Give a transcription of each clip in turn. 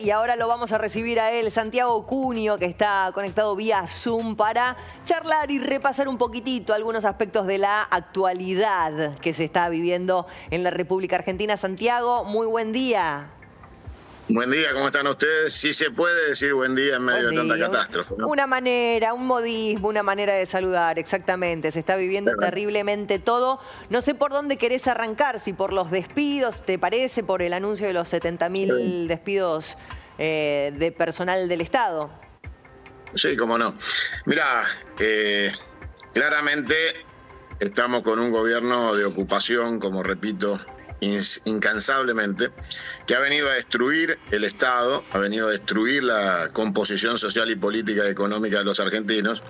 Y ahora lo vamos a recibir a él, Santiago Cunio, que está conectado vía Zoom para charlar y repasar un poquitito algunos aspectos de la actualidad que se está viviendo en la República Argentina. Santiago, muy buen día. Buen día, ¿cómo están ustedes? Sí se puede decir buen día en medio de tanta catástrofe, ¿no? Una manera, un modismo, una manera de saludar, exactamente. Se está viviendo terriblemente todo. No sé por dónde querés arrancar, si por los despidos, ¿te parece? Por el anuncio de los 70.000 despidos de personal del Estado. Sí, cómo no. Mirá, claramente estamos con un gobierno de ocupación, como repito, incansablemente, que ha venido a destruir el Estado, ha venido a destruir la composición social y política y económica de los argentinos.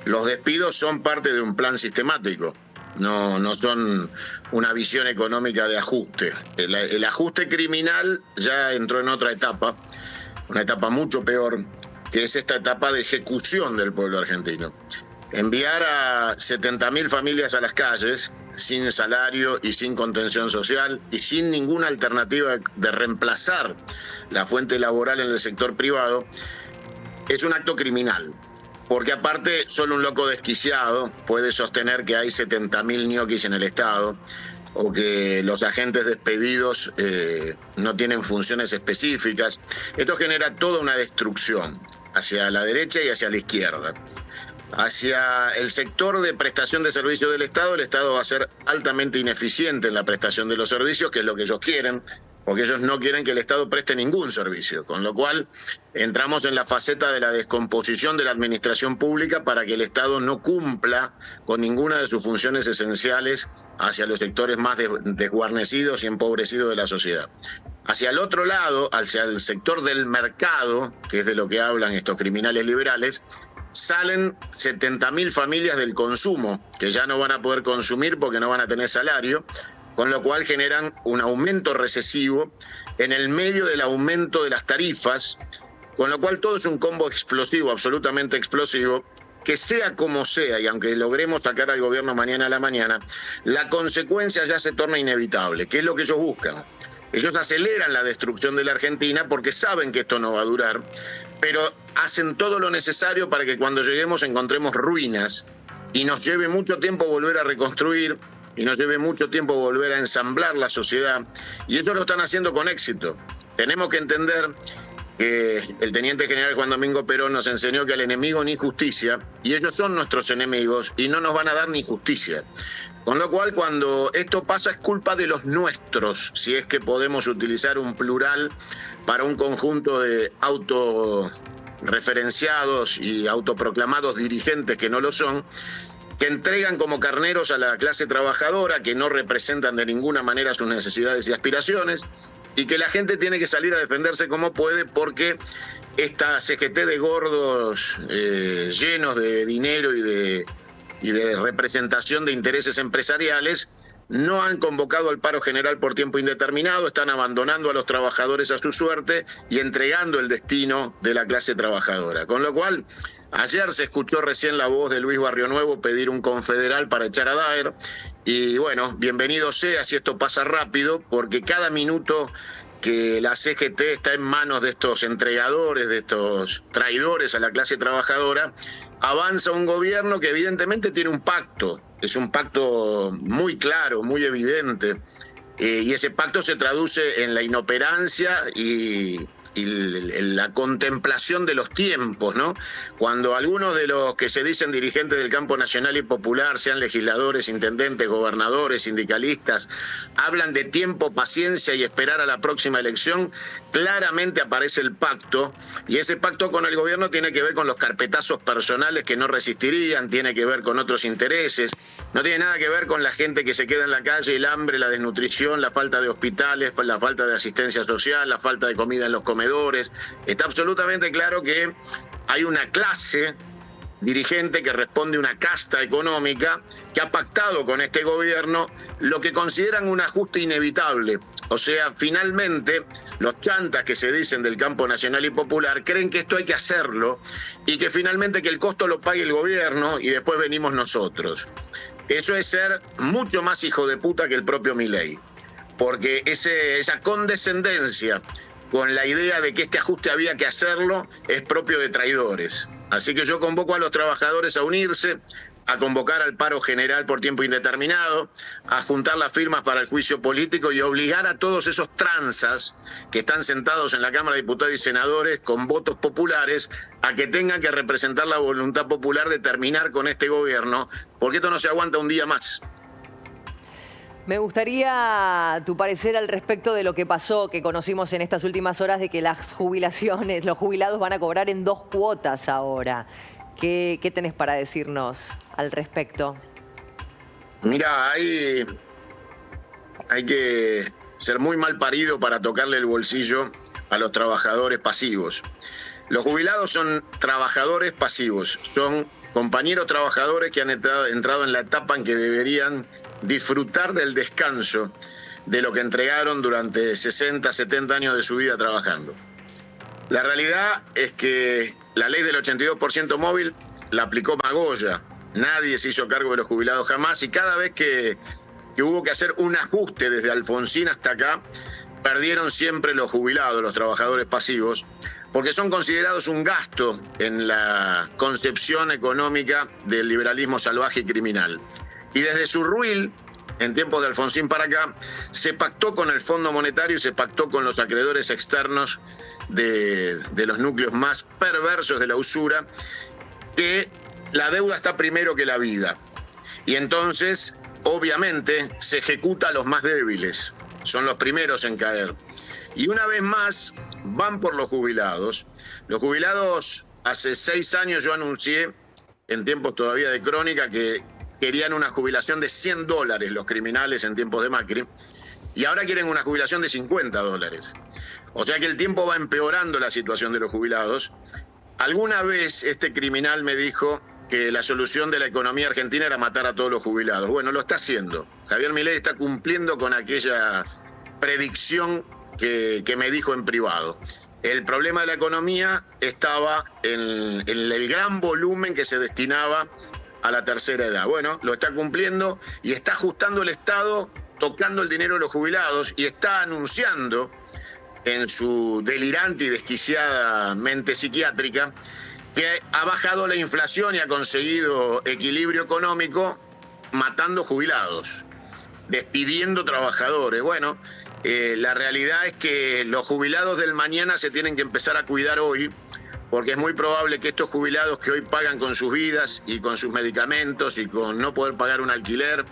Los despidos son parte de un plan sistemático, no son una visión económica de ajuste. El ajuste criminal ya entró en otra etapa, una etapa mucho peor, que es esta etapa de ejecución del pueblo argentino. Enviar a 70.000 familias a las calles sin salario y sin contención social y sin ninguna alternativa de reemplazar la fuente laboral en el sector privado es un acto criminal. Porque aparte solo un loco desquiciado puede sostener que hay 70.000 ñoquis en el Estado o que los agentes despedidos no tienen funciones específicas. Esto genera toda una destrucción hacia la derecha y hacia la izquierda. Hacia el sector de prestación de servicios del Estado, el Estado va a ser altamente ineficiente en la prestación de los servicios, que es lo que ellos quieren, porque ellos no quieren que el Estado preste ningún servicio, con lo cual entramos en la faceta de la descomposición de la administración pública para que el Estado no cumpla con ninguna de sus funciones esenciales hacia los sectores más desguarnecidos y empobrecidos de la sociedad. Hacia el otro lado, hacia el sector del mercado, que es de lo que hablan estos criminales liberales, salen 70.000 familias del consumo, que ya no van a poder consumir porque no van a tener salario, con lo cual generan un aumento recesivo en el medio del aumento de las tarifas, con lo cual todo es un combo explosivo, absolutamente explosivo, que sea como sea, y aunque logremos sacar al gobierno mañana a la mañana, la consecuencia ya se torna inevitable, que es lo que ellos buscan. Ellos aceleran la destrucción de la Argentina porque saben que esto no va a durar, pero hacen todo lo necesario para que cuando lleguemos encontremos ruinas y nos lleve mucho tiempo volver a reconstruir y nos lleve mucho tiempo volver a ensamblar la sociedad. Y eso lo están haciendo con éxito. Tenemos que entender que el teniente general Juan Domingo Perón nos enseñó que al enemigo ni justicia, y ellos son nuestros enemigos y no nos van a dar ni justicia. Con lo cual, cuando esto pasa es culpa de los nuestros, si es que podemos utilizar un plural para un conjunto de autorreferenciados y autoproclamados dirigentes que no lo son, que entregan como carneros a la clase trabajadora, que no representan de ninguna manera sus necesidades y aspiraciones, y que la gente tiene que salir a defenderse como puede porque esta CGT de gordos llenos de dinero y de representación de intereses empresariales no han convocado al paro general por tiempo indeterminado, están abandonando a los trabajadores a su suerte y entregando el destino de la clase trabajadora. Con lo cual, ayer se escuchó recién la voz de Luis Barrionuevo pedir un confederal para echar a Daer, y bueno, bienvenido sea si esto pasa rápido, porque cada minuto que la CGT está en manos de estos entregadores, de estos traidores a la clase trabajadora, avanza un gobierno que evidentemente tiene un pacto, es un pacto muy claro, muy evidente, y ese pacto se traduce en la inoperancia y la contemplación de los tiempos, ¿no? Cuando algunos de los que se dicen dirigentes del campo nacional y popular, sean legisladores, intendentes, gobernadores, sindicalistas, hablan de tiempo, paciencia y esperar a la próxima elección, claramente aparece el pacto, y ese pacto con el gobierno tiene que ver con los carpetazos personales que no resistirían, tiene que ver con otros intereses, no tiene nada que ver con la gente que se queda en la calle, el hambre, la desnutrición, la falta de hospitales, la falta de asistencia social, la falta de comida en los comedores. Está absolutamente claro que hay una clase dirigente que responde a una casta económica que ha pactado con este gobierno lo que consideran un ajuste inevitable. O sea, finalmente, los chantas que se dicen del campo nacional y popular creen que esto hay que hacerlo y que finalmente que el costo lo pague el gobierno y después venimos nosotros. Eso es ser mucho más hijo de puta que el propio Milei. Porque esa condescendencia con la idea de que este ajuste había que hacerlo, es propio de traidores. Así que yo convoco a los trabajadores a unirse, a convocar al paro general por tiempo indeterminado, a juntar las firmas para el juicio político y obligar a todos esos tranzas que están sentados en la Cámara de Diputados y Senadores con votos populares a que tengan que representar la voluntad popular de terminar con este gobierno, porque esto no se aguanta un día más. Me gustaría tu parecer al respecto de lo que pasó, que conocimos en estas últimas horas, de que las jubilaciones, los jubilados van a cobrar en 2 cuotas ahora. ¿Qué tenés para decirnos al respecto? Mira, hay que ser muy mal parido para tocarle el bolsillo a los trabajadores pasivos. Los jubilados son trabajadores pasivos, son compañeros trabajadores que han entrado en la etapa en que deberían disfrutar del descanso de lo que entregaron durante 60, 70 años de su vida trabajando. La realidad es que la ley del 82% móvil la aplicó Magoya. Nadie se hizo cargo de los jubilados jamás, y cada vez que hubo que hacer un ajuste desde Alfonsín hasta acá, perdieron siempre los jubilados, los trabajadores pasivos, porque son considerados un gasto en la concepción económica del liberalismo salvaje y criminal. Y desde su ruil, en tiempos de Alfonsín para acá, se pactó con el Fondo Monetario y se pactó con los acreedores externos de los núcleos más perversos de la usura, que la deuda está primero que la vida. Y entonces, obviamente, se ejecuta a los más débiles. Son los primeros en caer. Y una vez más, van por los jubilados. Los jubilados, hace 6 años yo anuncié, en tiempos todavía de Crónica, que querían una jubilación de $100 los criminales en tiempos de Macri, y ahora quieren una jubilación de $50. O sea que el tiempo va empeorando la situación de los jubilados. Alguna vez este criminal me dijo que la solución de la economía argentina era matar a todos los jubilados. Bueno, lo está haciendo. Javier Milei está cumpliendo con aquella predicción que me dijo en privado. El problema de la economía estaba en el gran volumen que se destinaba a la tercera edad. Bueno, lo está cumpliendo y está ajustando el Estado, tocando el dinero de los jubilados, y está anunciando en su delirante y desquiciada mente psiquiátrica que ha bajado la inflación y ha conseguido equilibrio económico matando jubilados, despidiendo trabajadores. Bueno, la realidad es que los jubilados del mañana se tienen que empezar a cuidar hoy, porque es muy probable que estos jubilados que hoy pagan con sus vidas y con sus medicamentos y con no poder pagar un alquiler,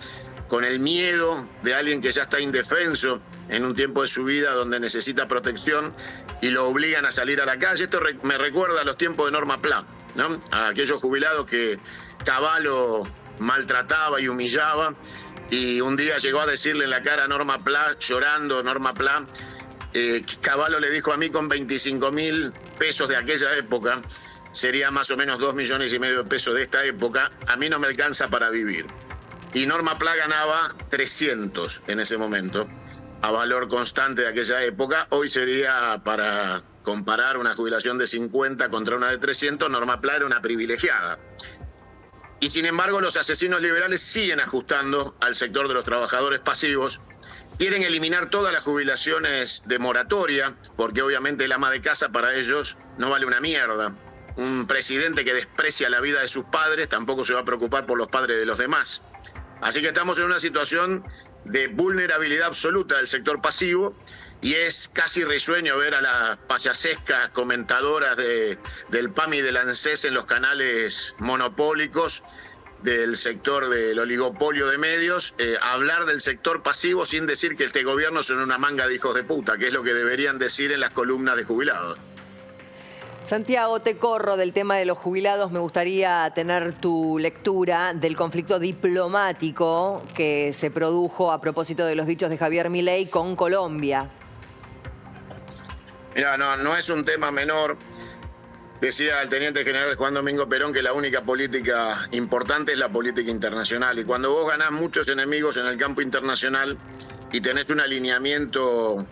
con el miedo de alguien que ya está indefenso en un tiempo de su vida donde necesita protección y lo obligan a salir a la calle. Esto me recuerda a los tiempos de Norma Pla, ¿no? A aquellos jubilados que Cavallo maltrataba y humillaba, y un día llegó a decirle en la cara a Norma Pla, llorando Norma Pla, Cavallo le dijo: a mí con 25.000 pesos de aquella época, sería más o menos 2,5 millones de pesos de esta época, a mí no me alcanza para vivir. Y Norma Pla ganaba 300 en ese momento, a valor constante de aquella época. Hoy sería, para comparar una jubilación de 50 contra una de 300, Norma Pla era una privilegiada. Y sin embargo, los asesinos liberales siguen ajustando al sector de los trabajadores pasivos. Quieren eliminar todas las jubilaciones de moratoria, porque obviamente el ama de casa para ellos no vale una mierda. Un presidente que desprecia la vida de sus padres tampoco se va a preocupar por los padres de los demás. Así que estamos en una situación de vulnerabilidad absoluta del sector pasivo, y es casi risueño ver a las payasescas comentadoras del PAMI y del ANSES en los canales monopólicos del sector del oligopolio de medios, hablar del sector pasivo sin decir que este gobierno son una manga de hijos de puta, que es lo que deberían decir en las columnas de jubilados. Santiago, te corro del tema de los jubilados. Me gustaría tener tu lectura del conflicto diplomático que se produjo a propósito de los dichos de Javier Milei con Colombia. Mira, no es un tema menor. Decía el teniente general Juan Domingo Perón que la única política importante es la política internacional. Y cuando vos ganás muchos enemigos en el campo internacional y tenés un alineamiento...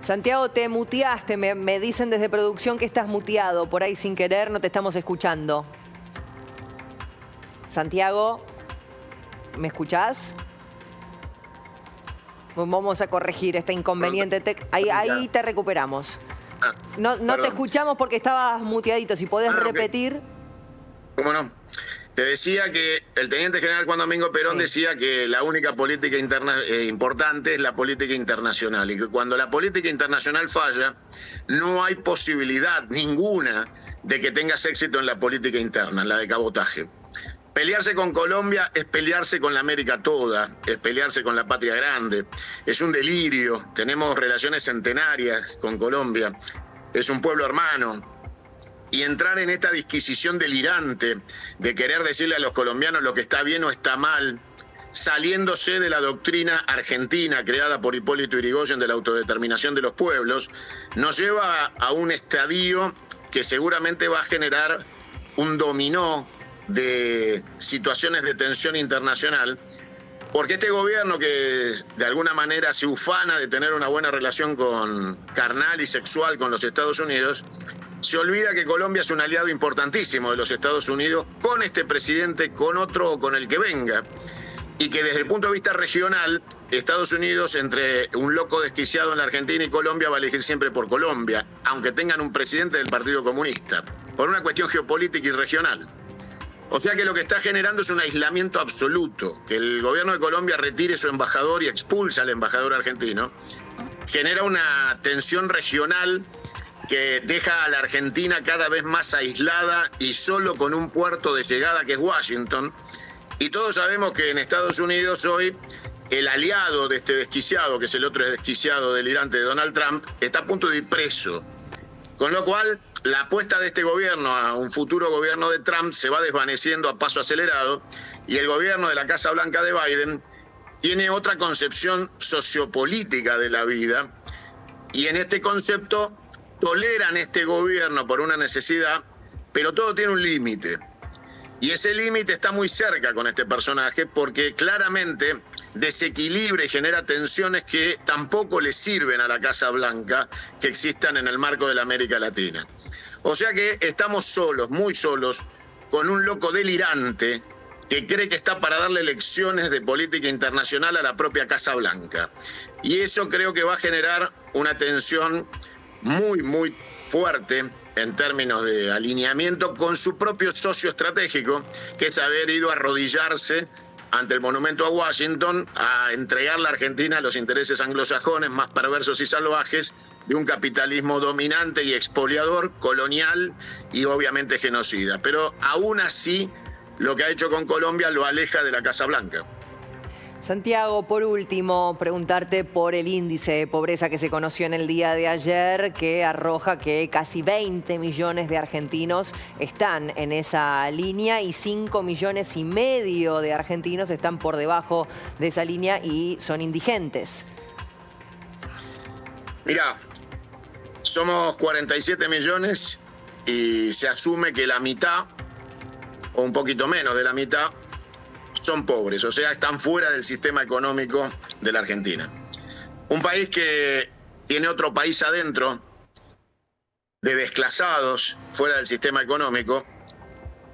Santiago, te muteaste. Me dicen desde producción que estás muteado. Por ahí sin querer no te estamos escuchando. Santiago, ¿me escuchás? Vamos a corregir este inconveniente. Ahí te recuperamos. No te escuchamos porque estabas muteadito. Si podés repetir. ¿Cómo no? Te decía que el teniente general Juan Domingo Perón decía que la única política interna importante es la política internacional y que cuando la política internacional falla, no hay posibilidad ninguna de que tengas éxito en la política interna, en la de cabotaje. Pelearse con Colombia es pelearse con la América toda, es pelearse con la patria grande, es un delirio, tenemos relaciones centenarias con Colombia, es un pueblo hermano. Y entrar en esta disquisición delirante de querer decirle a los colombianos lo que está bien o está mal, saliéndose de la doctrina argentina creada por Hipólito Yrigoyen de la autodeterminación de los pueblos, nos lleva a un estadio que seguramente va a generar un dominó de situaciones de tensión internacional, porque este gobierno que de alguna manera se ufana de tener una buena relación carnal y sexual con los Estados Unidos, se olvida que Colombia es un aliado importantísimo de los Estados Unidos, con este presidente, con otro o con el que venga, y que desde el punto de vista regional, Estados Unidos, entre un loco desquiciado en la Argentina y Colombia, va a elegir siempre por Colombia, aunque tengan un presidente del Partido Comunista, por una cuestión geopolítica y regional. O sea que lo que está generando es un aislamiento absoluto, que el gobierno de Colombia retire su embajador y expulsa al embajador argentino, genera una tensión regional que deja a la Argentina cada vez más aislada y solo con un puerto de llegada que es Washington. Y todos sabemos que en Estados Unidos hoy el aliado de este desquiciado, que es el otro desquiciado delirante de Donald Trump, está a punto de ir preso. Con lo cual, la apuesta de este gobierno a un futuro gobierno de Trump se va desvaneciendo a paso acelerado y el gobierno de la Casa Blanca de Biden tiene otra concepción sociopolítica de la vida y en este concepto toleran este gobierno por una necesidad, pero todo tiene un límite. Y ese límite está muy cerca con este personaje porque claramente desequilibra y genera tensiones que tampoco le sirven a la Casa Blanca que existan en el marco de la América Latina. O sea que estamos solos, muy solos, con un loco delirante que cree que está para darle lecciones de política internacional a la propia Casa Blanca. Y eso creo que va a generar una tensión muy, muy fuerte en términos de alineamiento con su propio socio estratégico, que es haber ido a arrodillarse ante el monumento a Washington a entregar la Argentina a los intereses anglosajones más perversos y salvajes de un capitalismo dominante y expoliador, colonial y obviamente genocida. Pero aún así, lo que ha hecho con Colombia lo aleja de la Casa Blanca. Santiago, por último, preguntarte por el índice de pobreza que se conoció en el día de ayer, que arroja que casi 20 millones de argentinos están en esa línea y 5,5 millones de argentinos están por debajo de esa línea y son indigentes. Mirá, somos 47 millones y se asume que la mitad, o un poquito menos de la mitad, son pobres, o sea, están fuera del sistema económico de la Argentina. Un país que tiene otro país adentro, de desclasados, fuera del sistema económico,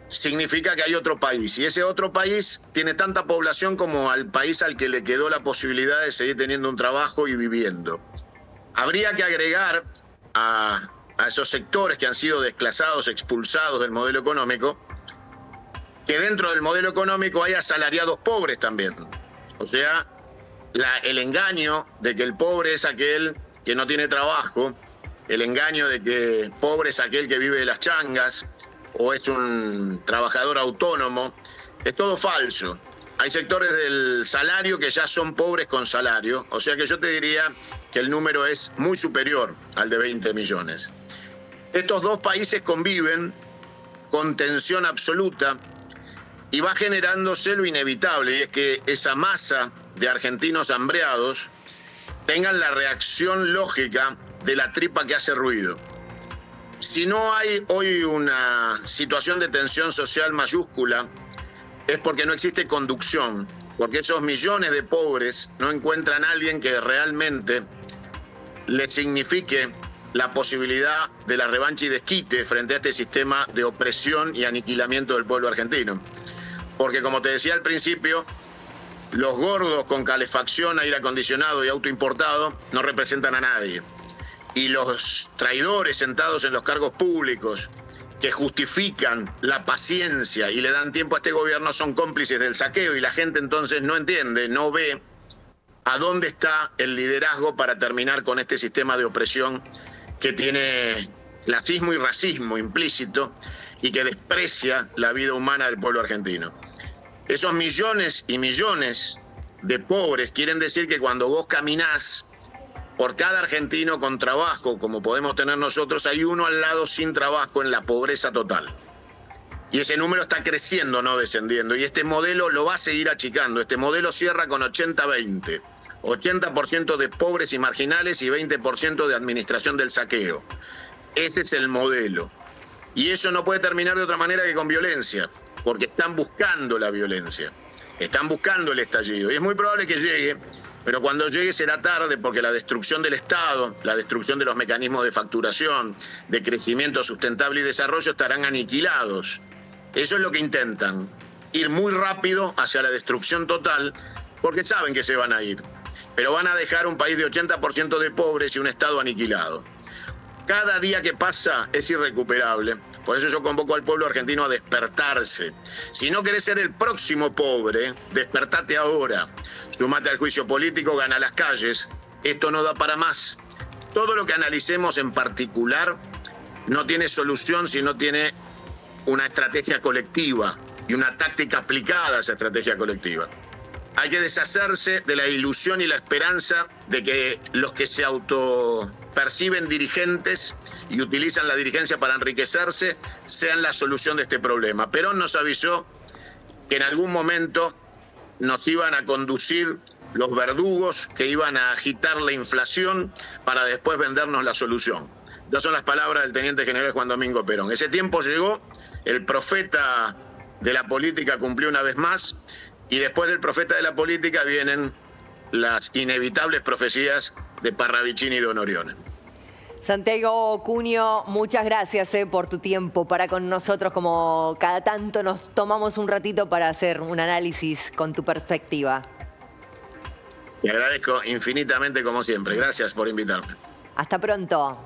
significa que hay otro país. Y ese otro país tiene tanta población como al país al que le quedó la posibilidad de seguir teniendo un trabajo y viviendo. Habría que agregar a esos sectores que han sido desclasados, expulsados del modelo económico, que dentro del modelo económico hay asalariados pobres también. O sea, el engaño de que el pobre es aquel que no tiene trabajo, el engaño de que pobre es aquel que vive de las changas o es un trabajador autónomo, es todo falso. Hay sectores del salario que ya son pobres con salario, o sea que yo te diría que el número es muy superior al de 20 millones. Estos dos países conviven con tensión absoluta y va generándose lo inevitable, y es que esa masa de argentinos hambreados tengan la reacción lógica de la tripa que hace ruido. Si no hay hoy una situación de tensión social mayúscula, es porque no existe conducción, porque esos millones de pobres no encuentran a alguien que realmente les signifique la posibilidad de la revancha y desquite frente a este sistema de opresión y aniquilamiento del pueblo argentino. Porque como te decía al principio, los gordos con calefacción, aire acondicionado y auto importado no representan a nadie. Y los traidores sentados en los cargos públicos que justifican la paciencia y le dan tiempo a este gobierno son cómplices del saqueo, y la gente entonces no entiende, no ve a dónde está el liderazgo para terminar con este sistema de opresión que tiene clasismo y racismo implícito y que desprecia la vida humana del pueblo argentino. Esos millones y millones de pobres quieren decir que cuando vos caminás por cada argentino con trabajo, como podemos tener nosotros, hay uno al lado sin trabajo, en la pobreza total. Y ese número está creciendo, no descendiendo. Y este modelo lo va a seguir achicando. Este modelo cierra con 80-20. 80% de pobres y marginales y 20% de administración del saqueo. Ese es el modelo. Y eso no puede terminar de otra manera que con violencia, porque están buscando la violencia. Están buscando el estallido. Y es muy probable que llegue, pero cuando llegue será tarde, porque la destrucción del Estado, la destrucción de los mecanismos de facturación, de crecimiento sustentable y desarrollo estarán aniquilados. Eso es lo que intentan, ir muy rápido hacia la destrucción total, porque saben que se van a ir. Pero van a dejar un país de 80% de pobres y un Estado aniquilado. Cada día que pasa es irrecuperable. Por eso yo convoco al pueblo argentino a despertarse. Si no querés ser el próximo pobre, despertate ahora. Sumate al juicio político, gana las calles. Esto no da para más. Todo lo que analicemos en particular no tiene solución si no tiene una estrategia colectiva y una táctica aplicada a esa estrategia colectiva. Hay que deshacerse de la ilusión y la esperanza de que los que se autoperciben dirigentes y utilizan la dirigencia para enriquecerse sean la solución de este problema. Perón nos avisó que en algún momento nos iban a conducir los verdugos que iban a agitar la inflación para después vendernos la solución. Estas son las palabras del teniente general Juan Domingo Perón. Ese tiempo llegó, el profeta de la política cumplió una vez más, y después del profeta de la política vienen las inevitables profecías de Parravicini y Don Orione. Santiago Cunio, muchas gracias por tu tiempo para con nosotros, como cada tanto nos tomamos un ratito para hacer un análisis con tu perspectiva. Te agradezco infinitamente como siempre. Gracias por invitarme. Hasta pronto.